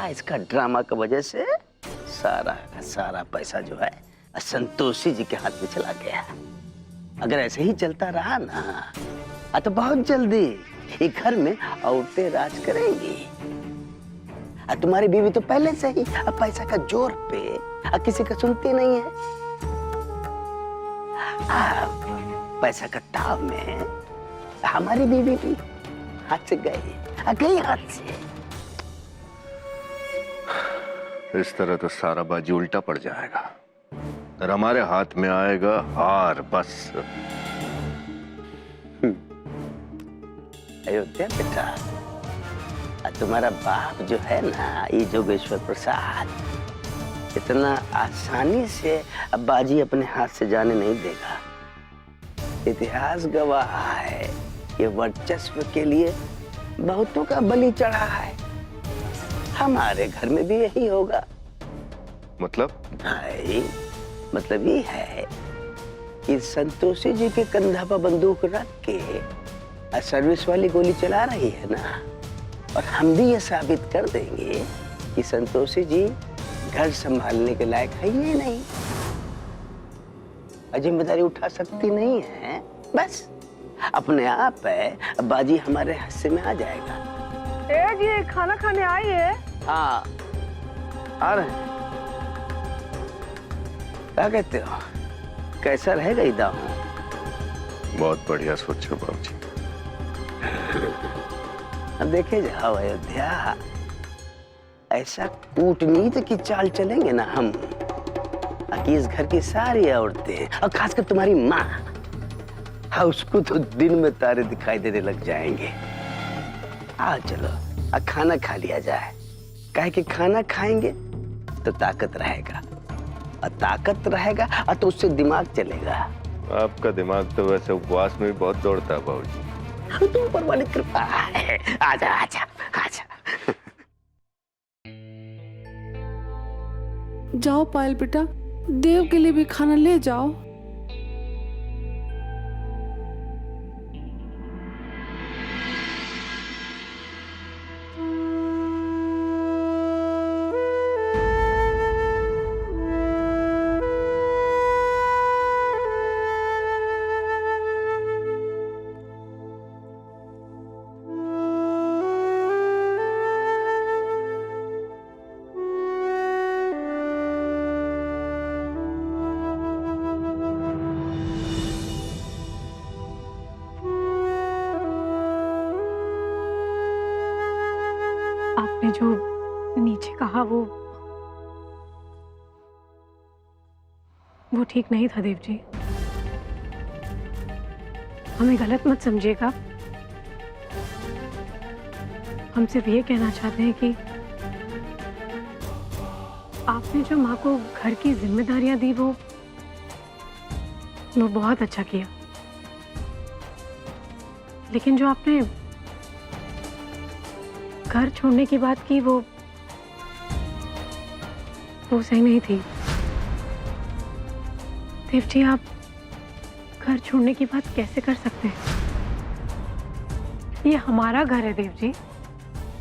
इसका ड्रामा की वजह से सारा का सारा पैसा जो है संतोषी जी के हाथ में चला गया। अगर ऐसे ही चलता रहा ना तो बहुत जल्दी ये घर में औरतें राज करेंगी। तुम्हारी बीवी तो पहले से ही पैसा का जोर पे किसी का सुनती नहीं है। पैसा का ताव में हमारी बीवी भी हाथ से गई हाथ से। इस तरह तो सारा बाजी उल्टा पड़ जाएगा और हमारे हाथ में आएगा हार बस। अयोध्या बेटा, तुम्हारा बाप जो है ना ये जोगेश्वर प्रसाद इतना आसानी से अब बाजी अपने हाथ से जाने नहीं देगा। इतिहास गवाह है ये वर्चस्व के लिए बहुतों का बलि चढ़ा है। हमारे घर में भी यही होगा। मतलब? भाई मतलब ये है कि संतोषी जी के कंधा पर बंदूक रख के सर्विस वाली गोली चला रही है ना, और हम भी ये साबित कर देंगे कि संतोषी जी घर संभालने के लायक है ही नहीं, जिम्मेदारी उठा सकती नहीं है। बस अपने आप है बाजी हमारे हिस्से में आ जाएगा। जी खाना खाने आई है? हाँ आ रहे हैं। क्या कहते हो, कैसा रहेगा इदाम? बहुत बढ़िया सोचो बाबूजी। अब देखे जाओ अयोध्या, ऐसा कूटनीति की चाल चलेंगे ना हम कि इस घर की सारी औरतें और खासकर तुम्हारी माँ, हाँ उसको तो दिन में तारे दिखाई देने लग जाएंगे। आ चलो खाना खा लिया जाए। काहे कि खाना खाएंगे तो ताकत रहेगा, और ताकत रहेगा तो उससे दिमाग चलेगा। आपका दिमाग तो वैसे उपवास में भी बहुत दौड़ता है बाबूजी। तो ऊपर वाली कृपा है। आजा आजा आजा। जाओ पायल बेटा, देव के लिए भी खाना ले जाओ। आपने जो नीचे कहा वो ठीक नहीं था देव जी। हमें गलत मत समझिएगा। हम सिर्फ ये कहना चाहते हैं कि आपने जो माँ को घर की जिम्मेदारियां दी वो बहुत अच्छा किया, लेकिन जो आपने घर छोड़ने की बात की वो सही नहीं थी। देव जी आप घर छोड़ने की बात कैसे कर सकते हैं? ये हमारा घर है देव जी,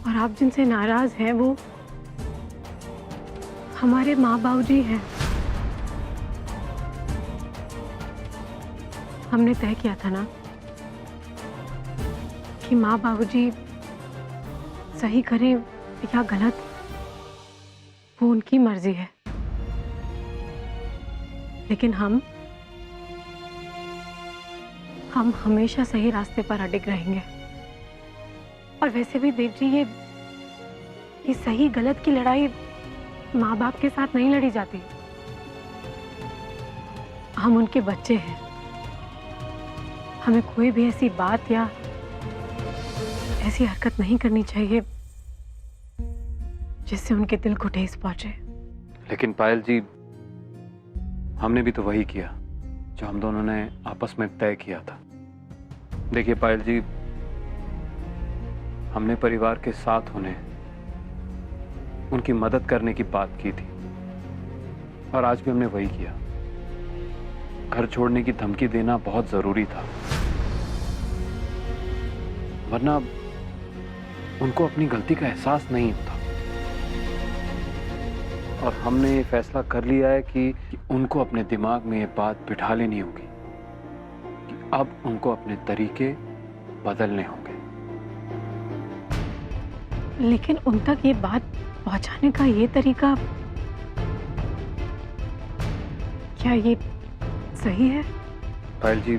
और आप जिनसे नाराज हैं वो हमारे माँ बाबू जी हैं। हमने तय किया था ना कि माँ बाबू जी सही करें या गलत वो उनकी मर्जी है, लेकिन हम हमेशा सही रास्ते पर अडिग रहेंगे। और वैसे भी देव जी ये सही गलत की लड़ाई माँ बाप के साथ नहीं लड़ी जाती। हम उनके बच्चे हैं। हमें कोई भी ऐसी बात या ऐसी हरकत नहीं करनी चाहिए जिससे उनके दिल को ठेस पहुंचे। लेकिन पायल जी, हमने भी तो वही किया जो हम दोनों ने आपस में तय किया था। देखिए पायल जी, हमने परिवार के साथ होने, उनकी मदद करने की बात की थी, और आज भी हमने वही किया। घर छोड़ने की धमकी देना बहुत जरूरी था, वरना उनको अपनी गलती का एहसास नहीं होता। और हमने ये फैसला कर लिया है कि उनको अपने दिमाग में ये बात बिठा लेनी होगी कि अब उनको अपने तरीके बदलने होंगे। लेकिन उन तक ये बात पहुंचाने का ये तरीका क्या ये सही है? पायल जी,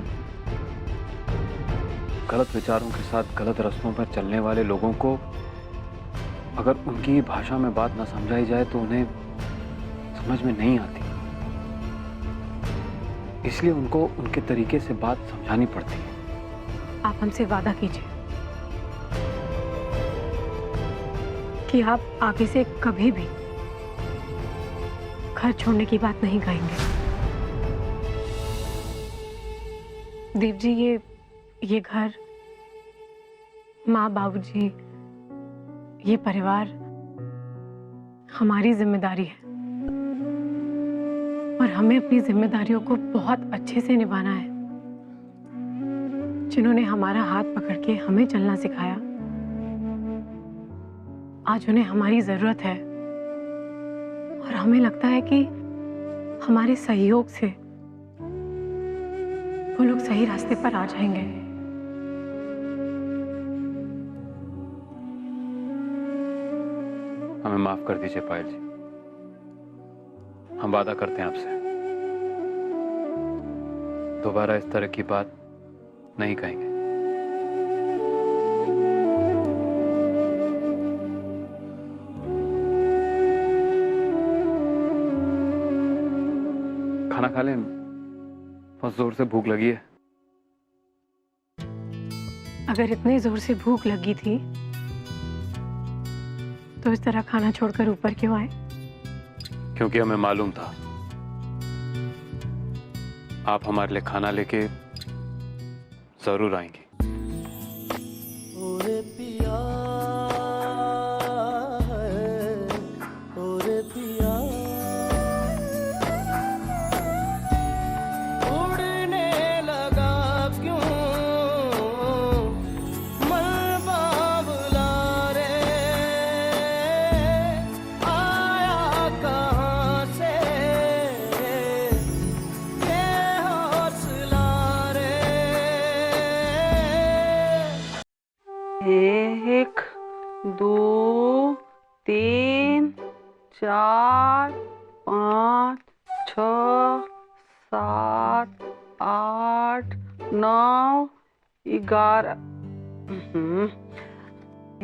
गलत विचारों के साथ गलत रास्तों पर चलने वाले लोगों को अगर उनकी भाषा में बात ना समझाई जाए तो उन्हें समझ में नहीं आती, इसलिए उनको उनके तरीके से बात समझानी पड़ती है। आप हमसे वादा कीजिए कि आप आगे से कभी भी घर छोड़ने की बात नहीं कहेंगे। देव जी, ये घर, माँ बाबूजी, ये परिवार हमारी जिम्मेदारी है और हमें अपनी जिम्मेदारियों को बहुत अच्छे से निभाना है। जिन्होंने हमारा हाथ पकड़ के हमें चलना सिखाया, आज उन्हें हमारी जरूरत है और हमें लगता है कि हमारे सहयोग से वो लोग सही रास्ते पर आ जाएंगे। हमें माफ कर दीजिए पायल जी, हम वादा करते हैं आपसे दोबारा इस तरह की बात नहीं कहेंगे। खाना खा लें, बहुत जोर से भूख लगी है। अगर इतने जोर से भूख लगी थी तो इस तरह खाना छोड़कर ऊपर क्यों आए? क्योंकि हमें मालूम था आप हमारे लिए खाना लेके जरूर आएंगी। एक, दो, तीन, चार, पाँच, छः, सात, आठ, 9, 11।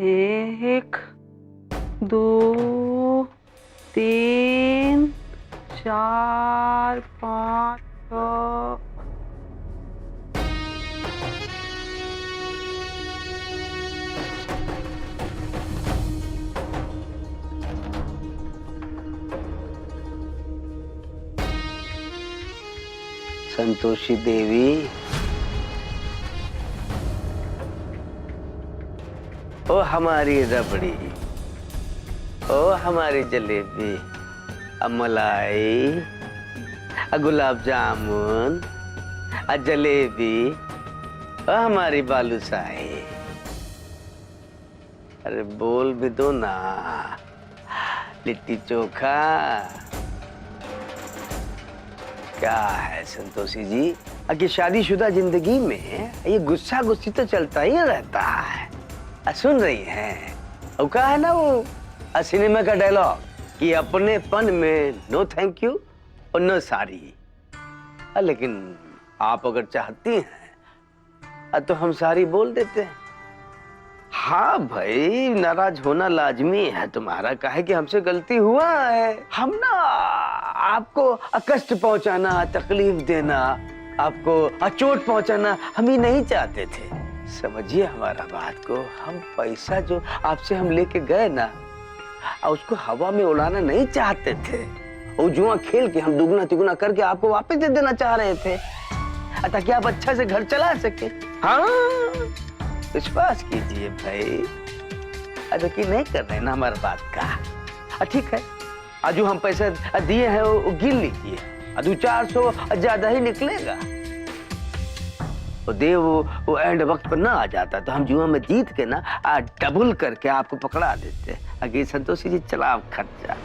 एक, दो, तीन, चार, पाँच, छः। संतोषी देवी, ओ हमारी रबड़ी, ओ हमारी जलेबी, मलाई, गुलाब जामुन, जलेबी, ओ हमारी बालूशाही। अरे बोल भी दो ना, लिट्टी चोखा। क्या है संतोषी जी, कि शादीशुदा जिंदगी में ये गुस्सा गुस्सी तो चलता ही रहता है। सुन रही हैं? और कहा है ना वो सिनेमा का डायलॉग कि अपनेपन में नो थैंक यू और नो सॉरी। लेकिन आप अगर चाहती हैं तो हम सारी बोल देते हैं। हाँ भाई, नाराज होना लाजमी है तुम्हारा, काहे कि हमसे गलती हुआ है। हम ना आपको कष्ट पहुंचाना, तकलीफ देना, आपको चोट पहुंचाना हम ही नहीं चाहते थे। समझिए हमारा बात को। हम पैसा जो आपसे हम लेके गए ना, उसको हवा में उड़ाना नहीं चाहते थे। वो जुआ खेल के हम दुगना तिगुना करके आपको वापस दे देना चाह रहे थे, ताकि आप अच्छा से घर चला सके। हाँ, विश्वास कीजिए भाई, यकीन नहीं कर रहे ना हमारी बात का। ठीक है, जो हम पैसे दिए हैं वो गिन लीजिए, 200-400 ज्यादा ही निकलेगा। तो देव वो एंड वक्त पर ना आ जाता तो हम जुआ में जीत के ना डबल करके आपको पकड़ा देते। आगे संतोषी जी, चला आप खर्चा।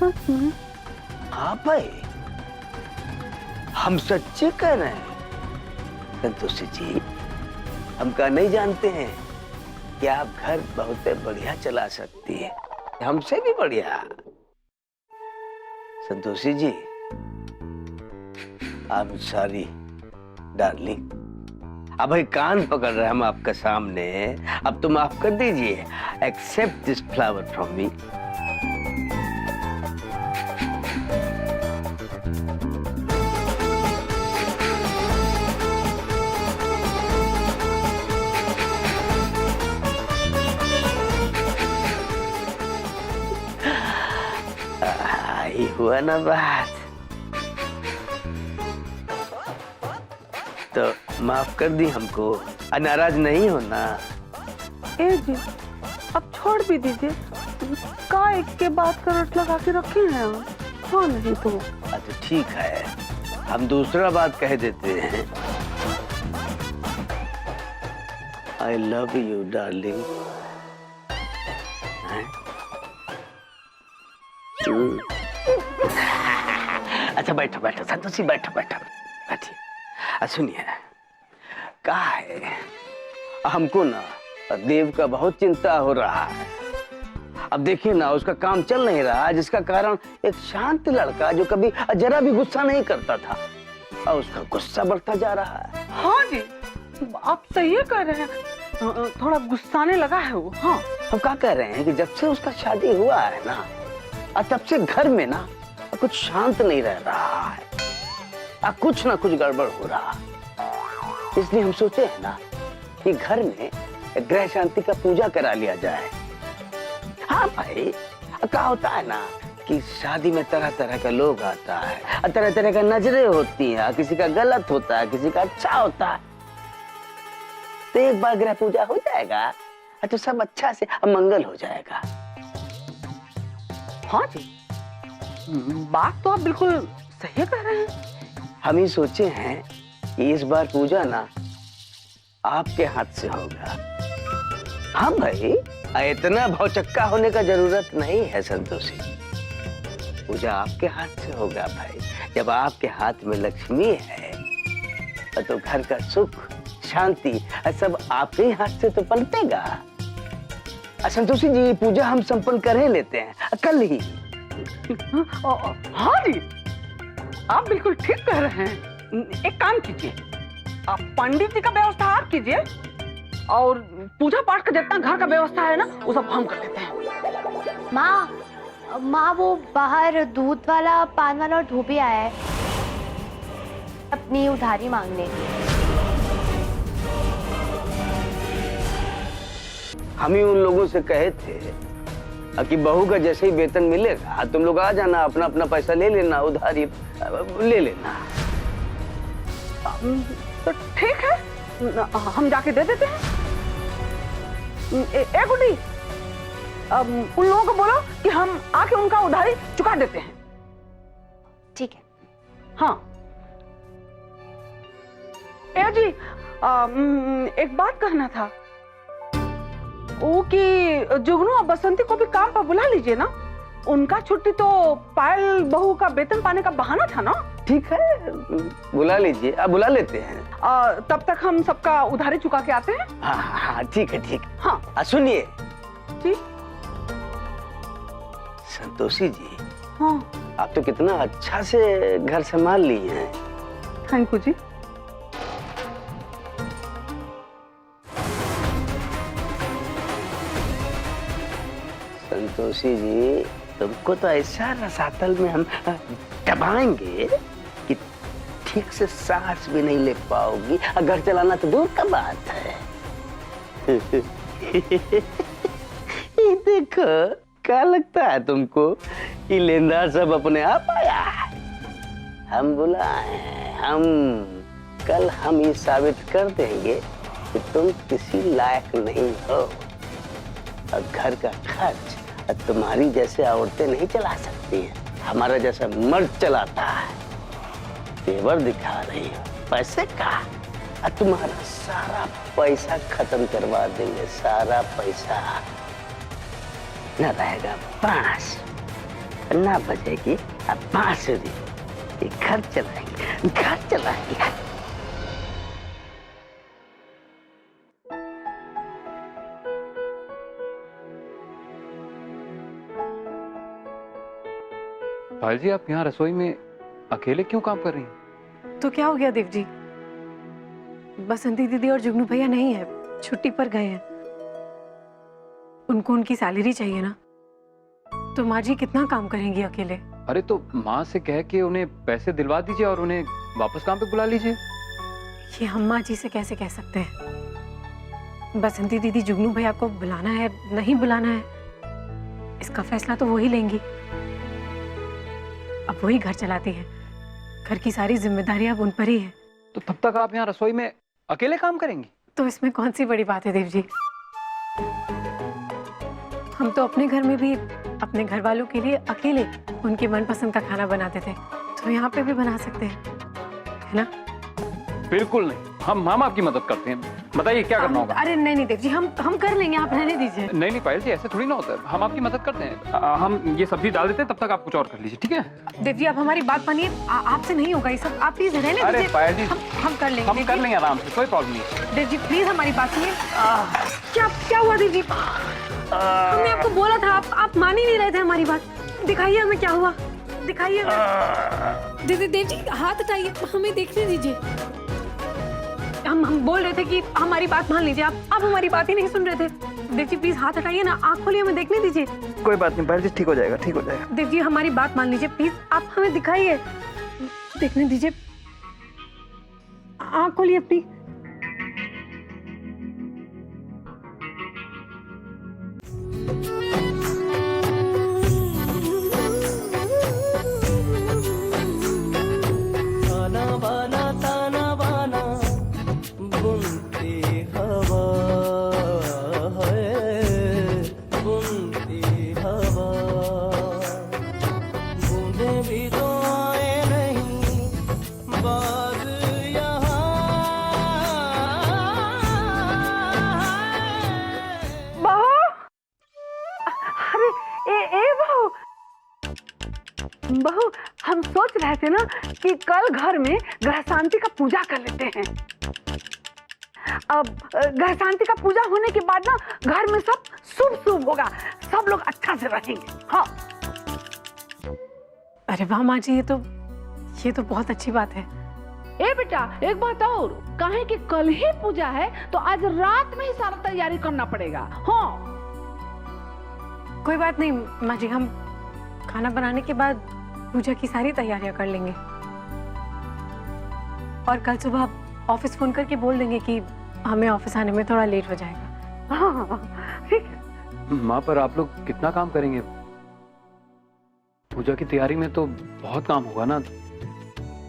हाँ भाई, हम सच्चे कह रहे हैं संतोषी जी। हम का नहीं जानते हैं कि आप घर बहुत बढ़िया चला सकती है, हमसे भी बढ़िया। संतोषी जी, आई एम सॉरी डार्लिंग। अब भाई कान पकड़ रहे हम आपके सामने, अब तो माफ कर दीजिए। Accept this flower from me. आई हुआ ना बात, तो माफ कर दी हमको, नाराज नहीं होना। ए जी, अब छोड़ भी दीजिए। का एक के बात का रट लगा के रखे हैं हम। हाँ नहीं तो अच्छा ठीक है, हम दूसरा बात कह देते हैं। I love you darling. अच्छा बैठो बैठो संतोषी, बैठो बैठो बैठिए। सुनिए, क्या है, हमको ना देव का बहुत चिंता हो रहा है। अब देखिए ना, उसका काम चल नहीं रहा, जिसका कारण एक शांत लड़का जो कभी जरा भी गुस्सा नहीं करता था, और उसका गुस्सा बढ़ता जा रहा है। हाँ जी, आप सही कह रहे हैं, थोड़ा गुस्साने लगा है वो। हाँ, हम क्या कह रहे हैं कि जब से उसका शादी हुआ है ना, और तब से घर में ना कुछ शांत नहीं रह रहा है, कुछ ना कुछ गड़बड़ हो रहा। इसलिए हम सोचे हैं ना कि घर में ग्रह शांति का पूजा करा लिया जाए। हाँ भाई, क्या होता है ना कि शादी में तरह तरह का लोग आता है, तरह तरह का नजरें होती हैं, किसी का गलत होता है, किसी का अच्छा होता है। तो एक बार ग्रह पूजा हो जाएगा तो सब अच्छा से मंगल हो जाएगा। हाँ जी, बात तो आप बिल्कुल सही कह रहे हैं। हम ही सोचे हैं कि इस बार पूजा ना आपके हाथ से होगा। हाँ भाई, इतना भौचक्का होने का जरूरत नहीं है संतोषी। पूजा आपके हाथ से होगा भाई। जब आपके हाथ में लक्ष्मी है तो घर का सुख शांति सब आपके ही हाथ से तो पलटेगा। संतोषी जी, पूजा हम संपन्न कर ही लेते हैं कल ही। हाँ जी, आप बिल्कुल ठीक कह रहे हैं। एक काम कीजिए, आप पंडित जी का व्यवस्था आप कीजिए, और पूजा पाठ का जितना घर का व्यवस्था है ना, वो सब हम कर लेते हैं। माँ वो बाहर दूध वाला, पान वाला और धोबी आया है अपनी उधारी मांगने। हम ही उन लोगों से कहे थे कि बहू का जैसे ही वेतन मिलेगा तुम लोग आ जाना, अपना अपना पैसा ले लेना, उधारी ले लेना। तो ठीक है, हम जाके दे देते हैं। ए गुड्डी, उन लोगों को बोलो कि हम आके उनका उधारी चुका देते हैं। ठीक है। हाँ ए जी, एक बात कहना था, वो कि जुगनू और बसंती को भी काम पर बुला लीजिए ना। उनका छुट्टी तो पायल बहू का वेतन पाने का बहाना था ना। ठीक है, बुला लीजिए, अब बुला लेते हैं। तब तक हम सबका उधारी चुका के आते हैं। हाँ हाँ ठीक है ठीक। हाँ सुनिए जी। संतोषी जी, हाँ आप तो कितना अच्छा से घर संभाल ली हैं। थैंक यू जी। संतोषी जी, तुमको तो ऐसा रसातल में हम दबाएंगे कि ठीक से सांस भी नहीं ले पाओगी। घर चलाना तो दूर का बात है। ये देखो, क्या लगता है तुमको कि लेनदार सब अपने आप आया है? हम बुलाए हैं, हम कल हम ये साबित कर देंगे कि तुम किसी लायक नहीं हो। और घर का खर्च तुम्हारी जैसे औरतें नहीं चला सकती हैं, हमारा जैसा मर्द चलाता है। तेवर दिखा रही हो पैसे का, और तुम्हारा सारा पैसा खत्म करवा देंगे। सारा पैसा न रहेगा पास। ना बजेगी अब बांसुरी, ये घर चलाएंगे, घर चलाएंगे। पायल जी, आप यहाँ रसोई में अकेले क्यों काम कर रही हैं? तो क्या हो गया देव जी, बसंती दीदी और जुगनू भैया नहीं है, छुट्टी पर गए हैं। उनको उनकी सैलरी चाहिए ना, तो माँ जी कितना काम करेंगी अकेले। अरे तो माँ से कह के उन्हें पैसे दिलवा दीजिए और उन्हें वापस काम पे बुला लीजिए। ये हम माँ जी से कैसे कह सकते हैं? बसंती दीदी जुगनू भैया को बुलाना है नहीं बुलाना है, इसका फैसला तो वो ही लेंगी। अब वही घर चलाती है, घर की सारी जिम्मेदारियां अब उन पर ही है। तो तब तक आप यहाँ रसोई में अकेले काम करेंगी? तो इसमें कौन सी बड़ी बात है देव जी? हम तो अपने घर में भी अपने घर वालों के लिए अकेले उनके मनपसंद का खाना बनाते थे, तो यहाँ पे भी बना सकते हैं, है ना? बिल्कुल नहीं, हम आपकी मदद करते हैं। बताइए क्या करना होगा? अरे नहीं देव जी, हम कर लेंगे, आप रहने दीजिए। नहीं पायल जी, ऐसे थोड़ी ना होता है, हम आपकी मदद करते हैं। हम ये सब्जी डाल देते हैं, तब तक आप कुछ और कर लीजिए, ठीक है? देव जी, आप हमारी बात मानिए, आपसे नहीं होगा ये सब, आप प्लीज रहने दीजिए। अरे पायल जी, हम कर लेंगे, हम कर लेंगे आराम से, कोई प्रॉब्लम नहीं। देव जी प्लीज हमारी बात सुनिए। क्या हुआ देव जी? हमने आपको बोला था, आप मान ही नहीं रहे थे हमारी बात। दिखाइए हमें क्या हुआ, दिखाइए। देव जी हाथ हटाइए, हमें देखने दीजिए। हम बोल रहे थे कि हमारी बात मान लीजिए, आप हमारी बात ही नहीं सुन रहे थे। देव जी प्लीज हाथ हटाइए ना, आँख खोलिए, हमें देखने दीजिए। कोई बात नहीं पायल जी, ठीक हो जाएगा, ठीक हो जाएगा। देव जी हमारी बात मान लीजिए प्लीज, आप हमें दिखाइए, देखने दीजिए, आँख खोलिए अपनी। बहू, हम सोच रहे थे ना कि कल घर में ग्रह शांति का पूजा कर लेते हैं। अब ग्रह शांति का पूजा होने के बाद ना घर में सब शुभ शुभ होगा, सब लोग अच्छा से रहेंगे। हाँ। अरे वाह माँ जी, ये तो बहुत अच्छी बात है। ए बेटा, एक बात और, काहे कि कल ही पूजा है तो आज रात में ही सारा तैयारी करना पड़ेगा। हाँ। कोई बात नहीं माँ जी, हम खाना बनाने के बाद पूजा की सारी तैयारियां कर लेंगे और कल सुबह ऑफिस फोन करके बोल देंगे कि हमें ऑफिस आने में थोड़ा लेट हो जाएगा। हाँ, ठीक है। माँ, पर आप लोग कितना काम करेंगे? पूजा की तैयारी में तो बहुत काम होगा ना।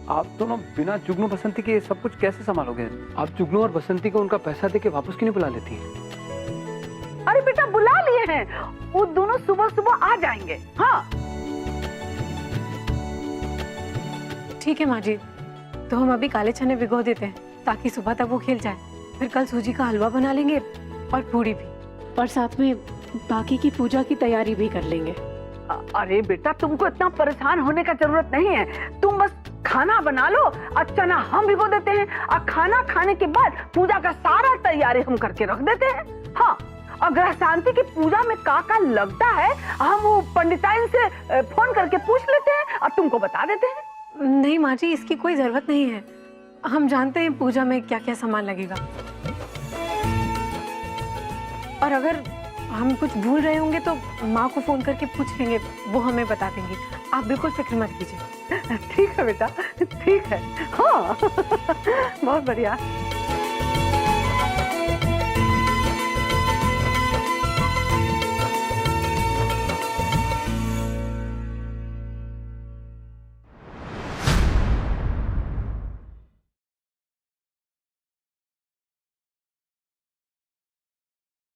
आप दोनों बिना जुगनू बसंती के सब कुछ कैसे संभालोगे? आप जुगनू और बसंती को उनका पैसा देके वापस क्यों नहीं बुला लेती हैं? अरे बेटा, बुला लिए हैं, वो दोनों सुबह सुबह आ जाएंगे। हाँ ठीक है माँ जी, तो हम अभी काले चने भिगो देते हैं ताकि सुबह तक वो खिल जाए, फिर कल सूजी का हलवा बना लेंगे और पूड़ी भी, और साथ में बाकी की पूजा की तैयारी भी कर लेंगे। अरे बेटा, तुमको इतना परेशान होने का जरूरत नहीं है, तुम बस खाना बना लो, अच्छा ना हम भिगो देते हैं और खाना खाने के बाद पूजा का सारा तैयारी हम करके रख देते हैं। हाँ, और ग्रह शांति की पूजा में का लगता है हम वो पंडिताइन से फोन करके पूछ लेते हैं और तुमको बता देते हैं। नहीं माँ जी, इसकी कोई जरूरत नहीं है, हम जानते हैं पूजा में क्या क्या सामान लगेगा, और अगर हम कुछ भूल रहे होंगे तो माँ को फोन करके पूछ लेंगे, वो हमें बता देंगे। आप बिल्कुल फिक्र मत कीजिए। ठीक है बेटा, ठीक है। हाँ बहुत बढ़िया।